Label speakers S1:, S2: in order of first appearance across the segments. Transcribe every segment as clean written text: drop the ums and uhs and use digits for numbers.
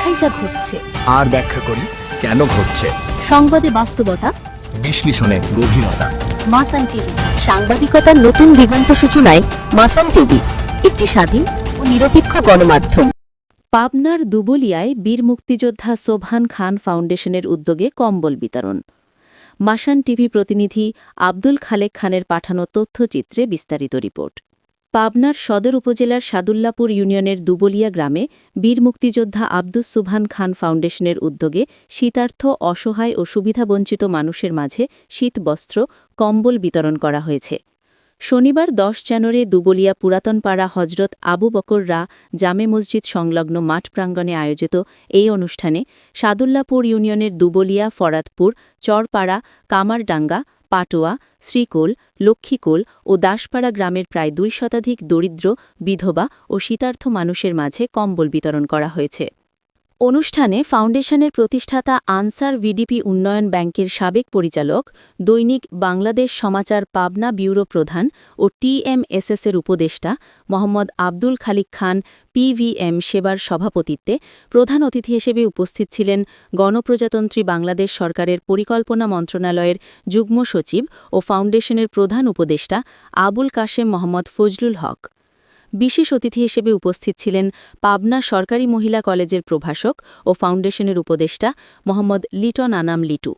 S1: দেখাই যা ঘটছে,
S2: আর ব্যাখ্যা করি কেন ঘটছে।
S1: সংবাদে বাস্তবতা,
S2: বিশ্লেষণে গভীরতা।
S1: মাসান টিভি, সাংবাদিকতার নতুন দিগন্ত সূচনায় মাসান টিভি, একটি স্বাধীন ও নিরপেক্ষ গণমাধ্যম।
S3: পাবনার দুবলিয়ায় বীর মুক্তিযোদ্ধা সোবহান খান ফাউন্ডেশনের উদ্যোগে কম্বল বিতরণ। মাসান টিভি প্রতিনিধি আব্দুল খালেক খানের পাঠানো তথ্যচিত্রে বিস্তারিত রিপোর্ট। পাবনার সদর উপজেলার সাদুল্লাপুর ইউনিয়নের দুবলিয়া গ্রামে বীর মুক্তিযোদ্ধা আব্দুস সুবহান খান ফাউন্ডেশনের উদ্যোগে শীতার্থ, অসহায় ও সুবিধাবঞ্চিত মানুষের মাঝে শীতবস্ত্র, কম্বল বিতরণ করা হয়েছে। শনিবার 10 জানুয়ারি দুবলিয়া পুরাতনপাড়া হজরত আবু বকর রা জামে মসজিদ সংলগ্ন মাঠ প্রাঙ্গণে আয়োজিত এই অনুষ্ঠানে সাদুল্লাপুর ইউনিয়নের দুবলিয়া, ফরাদপুর, চরপাড়া, কামারডাঙ্গা, পাটোয়া, শ্রীকোল, লক্ষ্মীকোল ও দাসপাড়া গ্রামের প্রায় 2 শতাধিক দরিদ্র, বিধবা ও শীতার্থ মানুষের মাঝে কম্বল বিতরণ করা হয়েছে। অনুষ্ঠানে ফাউন্ডেশনের প্রতিষ্ঠাতা আনসার ভিডিপি উন্নয়ন ব্যাংকের সাবেক পরিচালক, দৈনিক বাংলাদেশ সমাচার পাবনা ব্যুরো প্রধান ও টিএমএসএসের উপদেষ্টা মোহাম্মদ আব্দুল খালিক খান পিভিএম সেবার সভাপতিত্বে প্রধান অতিথি হিসেবে উপস্থিত ছিলেন গণপ্রজাতন্ত্রী বাংলাদেশ সরকারের পরিকল্পনা মন্ত্রণালয়ের যুগ্ম সচিব ও ফাউন্ডেশনের প্রধান উপদেষ্টা আবুল কাশেম মোহাম্মদ ফজলুল হক। বিশেষ অতিথি হিসেবে উপস্থিত ছিলেন পাবনা সরকারি মহিলা কলেজের প্রভাষক ও ফাউন্ডেশনের উপদেষ্টা মোহাম্মদ লিটন আনাম লিটু।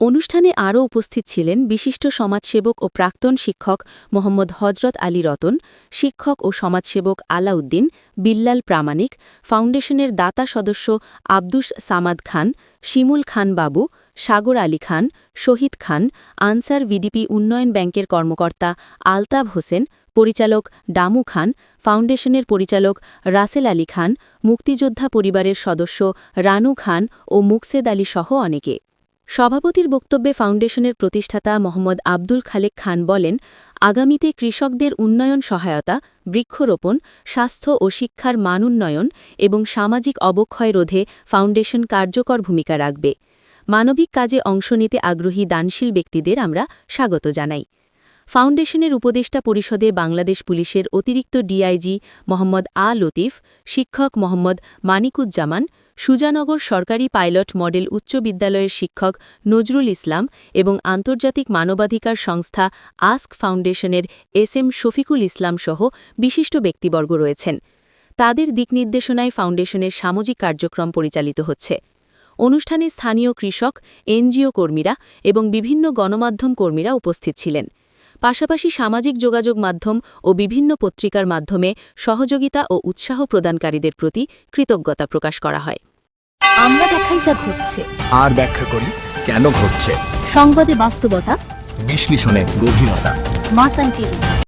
S3: অনুষ্ঠানে আরও উপস্থিত ছিলেন বিশিষ্ট সমাজসেবক ও প্রাক্তন শিক্ষক মোহাম্মদ হজরত আলী রতন, শিক্ষক ও সমাজসেবক আলাউদ্দিন, বিল্লাল প্রামাণিক, ফাউন্ডেশনের দাতা সদস্য আব্দুস সামাদ খান, শিমুল খান বাবু, সাগর আলী খান, শহীদ খান, আনসার ভিডিপি উন্নয়ন ব্যাংকের কর্মকর্তা আলতাব হোসেন, পরিচালক ডামু খান, ফাউন্ডেশনের পরিচালক রাসেল আলী খান, মুক্তিযোদ্ধা পরিবারের সদস্য রানু খান ও মুকসেদ আলী সহ অনেকে। সভাপতির বক্তব্যে ফাউন্ডেশনের প্রতিষ্ঠাতা মোহাম্মদ আব্দুল খালেক খান বলেন, আগামীতে কৃষকদের উন্নয়ন সহায়তা, বৃক্ষরোপণ, স্বাস্থ্য ও শিক্ষার মান উন্নয়ন এবং সামাজিক অবক্ষয় রোধে ফাউন্ডেশন কার্যকর ভূমিকা রাখবে। মানবিক কাজে অংশ নিতে আগ্রহী দানশীল ব্যক্তিদের আমরা স্বাগত জানাই। ফাউন্ডেশনের উপদেষ্টা পরিষদে বাংলাদেশ পুলিশের অতিরিক্ত ডিআইজি মোহাম্মদ লতিফ, শিক্ষক মোহাম্মদ মানিকুজ্জামান, সুজানগর সরকারি পাইলট মডেল উচ্চ বিদ্যালয়ের শিক্ষক নজরুল ইসলাম এবং আন্তর্জাতিক মানবাধিকার সংস্থা আস্ক ফাউন্ডেশনের এসএম শফিকুল ইসলাম সহ বিশিষ্ট ব্যক্তিবর্গ রয়েছেন। তাদের দিকনির্দেশনায় ফাউন্ডেশনের সামাজিক কার্যক্রম পরিচালিত হচ্ছে। অনুষ্ঠানে স্থানীয় কৃষক, এনজিও কর্মীরা এবং বিভিন্ন গণমাধ্যম কর্মীরা উপস্থিত ছিলেন। পাশাপাশি সামাজিক যোগাযোগ মাধ্যম ও বিভিন্ন পত্রিকার মাধ্যমে সহযোগিতা ও উৎসাহ প্রদানকারীদের প্রতি কৃতজ্ঞতা প্রকাশ করা হয়।
S1: আমরা দেখাই যা ঘটছে,
S2: আর ব্যাখ্যা করি কেন ঘটছে।
S1: সংবাদে বাস্তবতা,
S2: বিশ্লেষণে গভীরতা।
S1: মাসান টিভি।